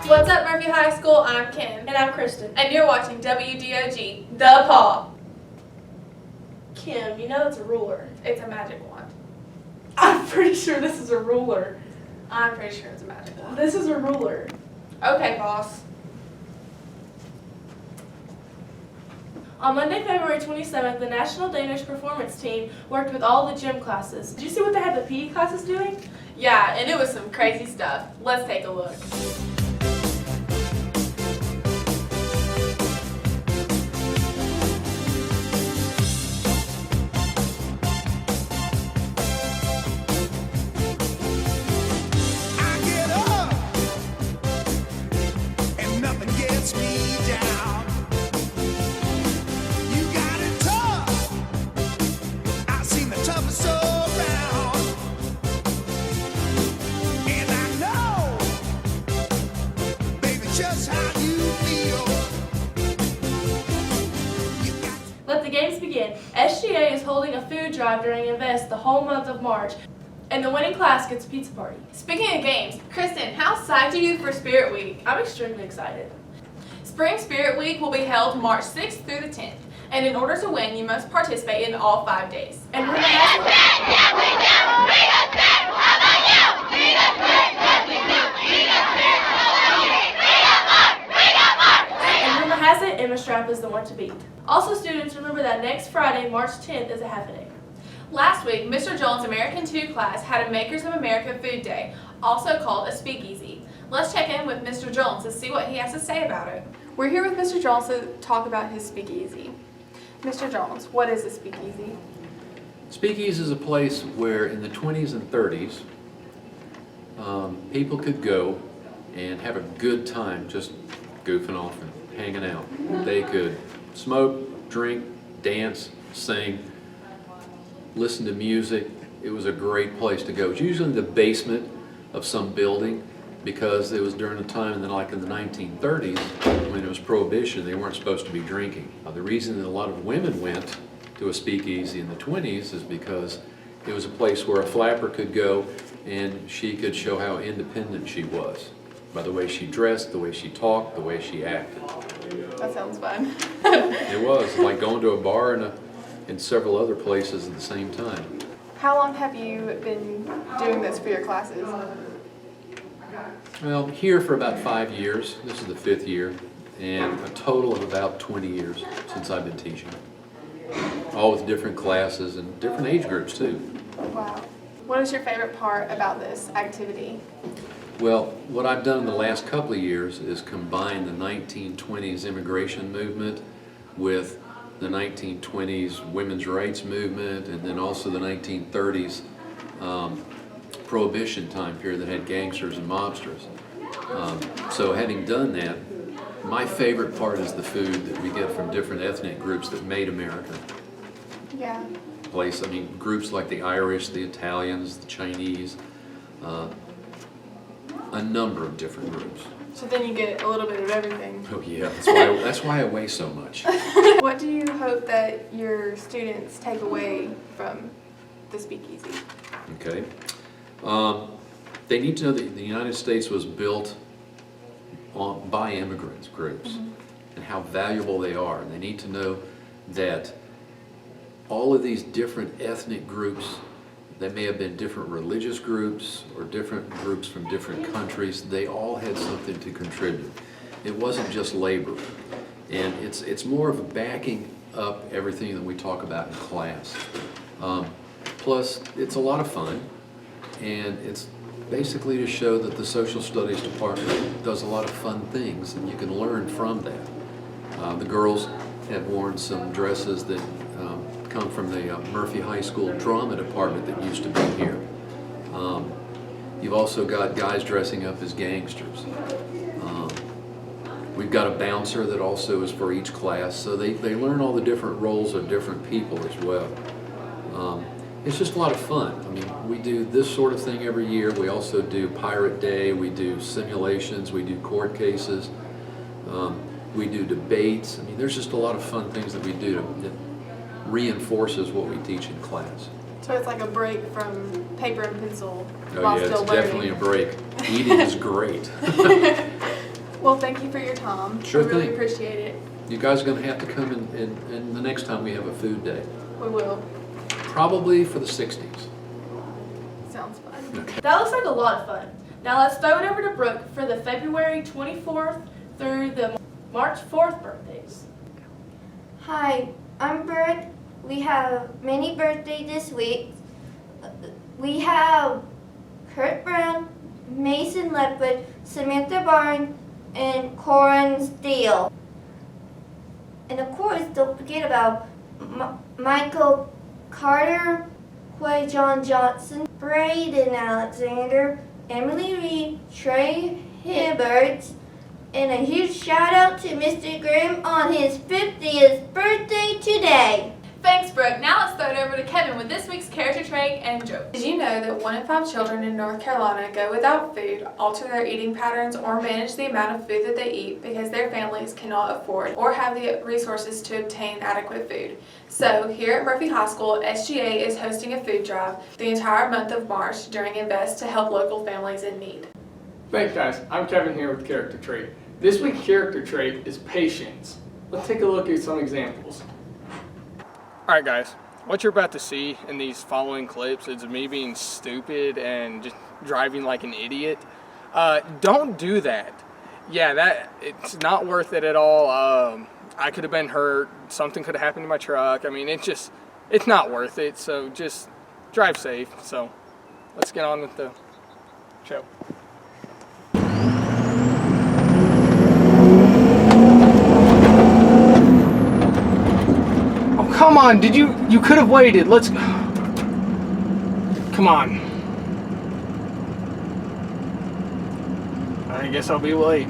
What's up, Murphy High School? I'm Kim. And I'm Kristen. And you're watching WDOG, The Paw. Kim, you know it's a ruler. It's a magic wand. I'm pretty sure this is a ruler. I'm pretty sure it's a magic wand. This is a ruler. Okay, boss. On Monday, February 27th, the National Danish Performance Team worked with all the gym classes. Did you see what they had the PE classes doing? Yeah, and it was some crazy stuff. Let's take a look. Let the games begin. SGA is holding a food drive during Invest the whole month of March, and the winning class gets a pizza party. Speaking of games, Kristen, how psyched are you for Spirit Week? I'm extremely excited. Spring Spirit Week will be held March 6th through the 10th, and in order to win, you must participate in all 5 days. And rumor has it, Emma Strap is the one to beat. Also, students, remember that next Friday, March 10th, is a half a day. Last week, Mr. Jones' American 2 class had a Makers of America Food Day, also called a Speakeasy. Let's check in with Mr. Jones to see what he has to say about it. We're here with Mr. Jones to talk about his Speakeasy. Mr. Jones, what is a Speakeasy? Speakeasy is a place where in the 20s and 30s, people could go and have a good time just goofing off and hanging out. They could smoke, drink, dance, sing, listen to music. It was a great place to go. It was usually in the basement of some building because it was during a time like in the 1930s when it was prohibition. They weren't supposed to be drinking. The reason that a lot of women went to a speakeasy in the 20s is because it was a place where a flapper could go and she could show how independent she was by the way she dressed, the way she talked, the way she acted. That sounds fun. It was like going to a bar and several other places at the same time. How long have you been doing this for your classes? Well, here for about 5 years. This is the 5th year, and a total of about 20 years since I've been teaching. All with different classes and different age groups too. Wow. What is your favorite part about this activity? Well, what I've done in the last couple of years is combine the 1920s immigration movement with the 1920s women's rights movement and then also the 1930s prohibition time period that had gangsters and mobsters. So having done that, my favorite part is the food that we get from different ethnic groups that made America. Yeah. Groups like the Irish, the Italians, the Chinese, a number of different groups. So then you get a little bit of everything. Oh yeah, that's why I weigh so much. What do you hope that your students take away from the Speakeasy? Okay. They need to know that the United States was built by immigrants groups and how valuable they are. And they need to know that all of these different ethnic groups, they may have been different religious groups or different groups from different countries, they all had something to contribute. It wasn't just labor. And it's more of a backing up everything that we talk about in class. Plus, it's a lot of fun, and it's basically to show that the social studies department does a lot of fun things and you can learn from that. The girls have worn some dresses that come from the Murphy High School drama department that used to be here. You've also got guys dressing up as gangsters. We've got a bouncer that also is for each class, so they learn all the different roles of different people as well. It's just a lot of fun. I mean, we do this sort of thing every year. We also do Pirate Day, we do simulations, we do court cases, we do debates. I mean, there's just a lot of fun things that we do that reinforces what we teach in class. So it's like a break from paper and pencil Oh while yeah, still it's learning. definitely a break. Eating is great. Well, thank you for your time. Sure I really thing. appreciate it. You guys are gonna have to come in the next time we have a food day. We will. Probably for the 60s. Sounds fun. Okay. That looks like a lot of fun. Now let's throw it over to Brooke for the February 24th through the March 4th birthdays. Hi, I'm Brooke. We have many birthdays this week. We have Kurt Brown, Mason Lepwood, Samantha Barnes, and Corin Steele. And of course, don't forget about Michael Carter, Quay John Johnson, Braden Alexander, Emily Reed, Trey Hibbert, and a huge shout out to Mr. Graham on his 50th birthday today. Thanks, Brooke. Now let's throw it over to Kevin with this week's character trait and joke. Did you know that 1 in 5 children in North Carolina go without food, alter their eating patterns, or manage the amount of food that they eat because their families cannot afford or have the resources to obtain adequate food? So here at Murphy High School, SGA is hosting a food drive the entire month of March during Invest to help local families in need. Thanks guys, I'm Kevin here with character trait. This week's character trait is patience. Let's take a look at some examples. Alright guys, what you're about to see in these following clips is me being stupid and just driving like an idiot. Don't do that. Yeah, it's not worth it at all. I could have been hurt, something could have happened to my truck. I mean, it's not worth it, so just drive safe. So let's get on with the show. Come on, you could have waited. Let's, come on. I guess I'll be late.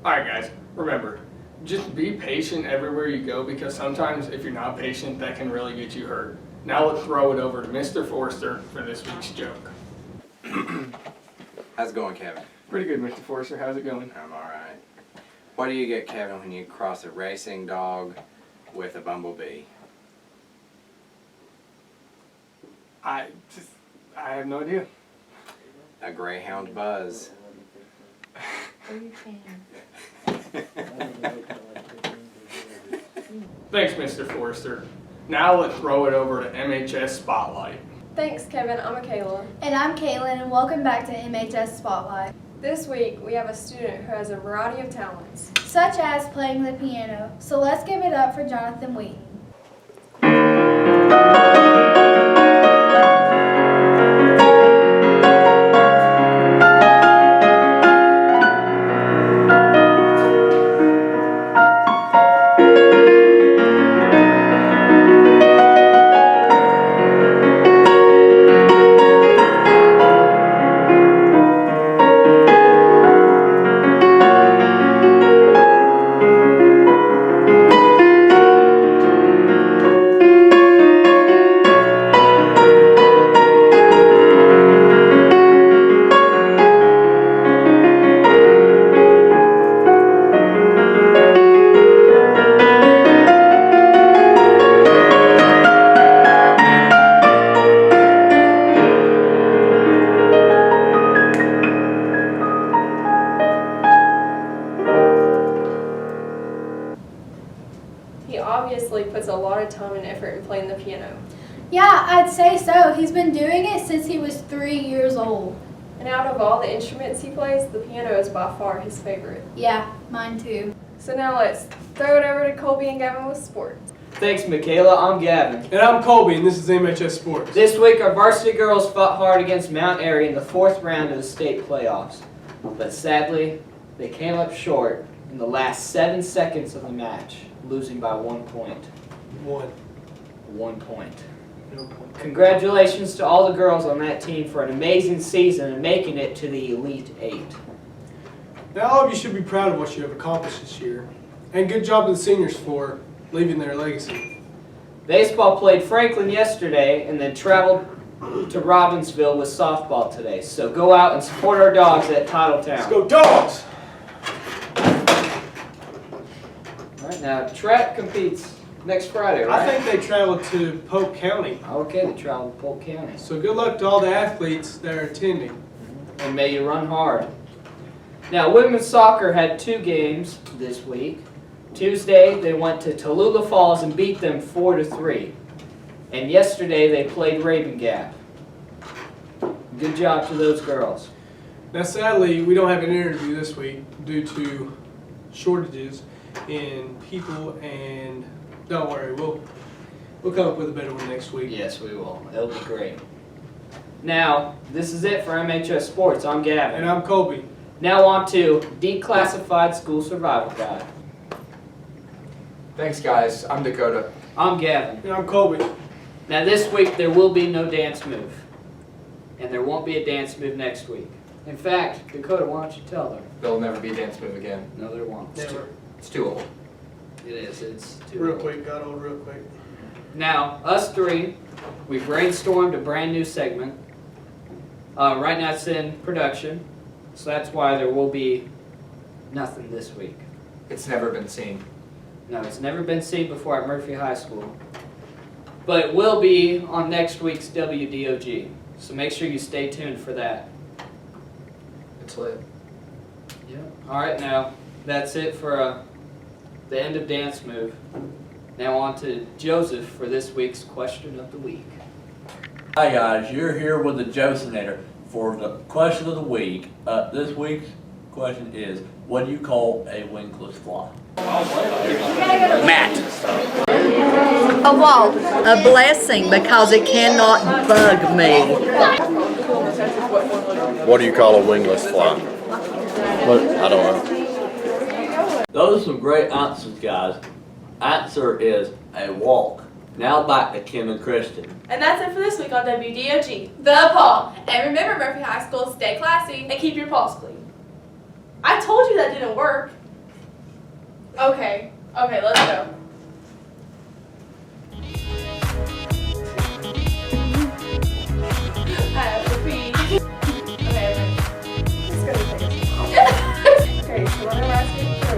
Alright guys, remember, just be patient everywhere you go because sometimes if you're not patient, that can really get you hurt. Now let's throw it over to Mr. Forrester for this week's joke. How's it going, Kevin? Pretty good, Mr. Forrester. How's it going? I'm alright. What do you get, Kevin, when you cross a racing dog with a bumblebee? I have no idea. A greyhound buzz. Thanks, Mr. Forrester. Now let's throw it over to MHS Spotlight. Thanks, Kevin. I'm Michaela. And I'm Kaylin, and welcome back to MHS Spotlight. This week, we have a student who has a variety of talents. Such as playing the piano. So let's give it up for Jonathan Wheaton. He obviously puts a lot of time and effort in playing the piano. Yeah, I'd say so. He's been doing it since he was 3 years old. And out of all the instruments he plays, the piano is by far his favorite. Yeah, mine too. So now let's throw it over to Colby and Gavin with sports. Thanks, Michaela. I'm Gavin. And I'm Colby, and this is MHS Sports. This week, our varsity girls fought hard against Mount Airy in the 4th round of the state playoffs. but sadly, they came up short in the last 7 seconds of the match, losing by 1 point. 1 point. Congratulations to all the girls on that team for an amazing season and making it to the Elite Eight. Now all of you should be proud of what you have accomplished this year. And good job to the seniors for leaving their legacy. Baseball played Franklin yesterday and then traveled to Robbinsville with softball today. So go out and support our dogs at Titletown. Let's go Dogs! All right, now track competes next Friday, right? I think they traveled to Polk County. Okay, they travel to Polk County. So good luck to all the athletes that are attending. And may you run hard. Now, women's soccer had 2 games this week. Tuesday, they went to Tallulah Falls and beat them 4-3. And yesterday, they played Raven Gap. Good job to those girls. Now sadly, we don't have an interview this week due to shortages in people, and don't worry, we'll come up with a better one next week. Yes, we will. It'll be great. Now, this is it for MHS Sports. I'm Gavin. And I'm Colby. Now on to Declassified School Survival Guide. Thanks, guys. I'm Dakota. I'm Gavin. And I'm Colby. Now this week there will be no dance move. And there won't be a dance move next week. In fact, Dakota, why don't you tell them? There'll never be a dance move again. No, there won't. Never. It's too old. It is. It's too Real old. quick, got old real quick. Now, us three, we brainstormed a brand new segment. Right now it's in production. So that's why there will be nothing this week. It's never been seen. No, it's never been seen before at Murphy High School. But it will be on next week's WDOG. So make sure you stay tuned for that. It's lit. Yeah. All right, now that's it for the end of dance move. Now on to Joseph for this week's question of the week. Hi guys, you're here with the Josinator for the question of the week. This week's question is, what do you call a wingless fly? Matt. A what? A blessing, because it cannot bug me. What do you call a wingless fly? I don't know. Those are some great answers, guys. Answer is a walk. Now back to Kim and Kristen. And that's it for this week on WDOG. The Paw. And remember, Murphy High School, stay classy. And keep your paws clean. I told you that didn't work. Okay, let's go. I have to pee. Okay. It's gonna take us. Okay, so what am I asking for?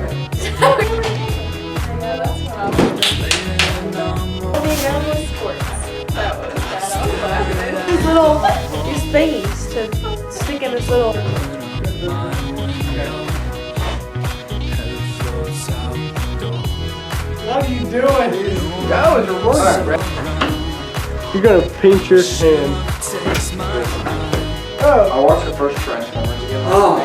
I know that's what I'm doing. Okay, now with sports. That was bad. I was laughing. These thingies to stick in this little... What are you doing? That was a word. You're gonna pinch your hand. I watched the first Transformers again. Oh,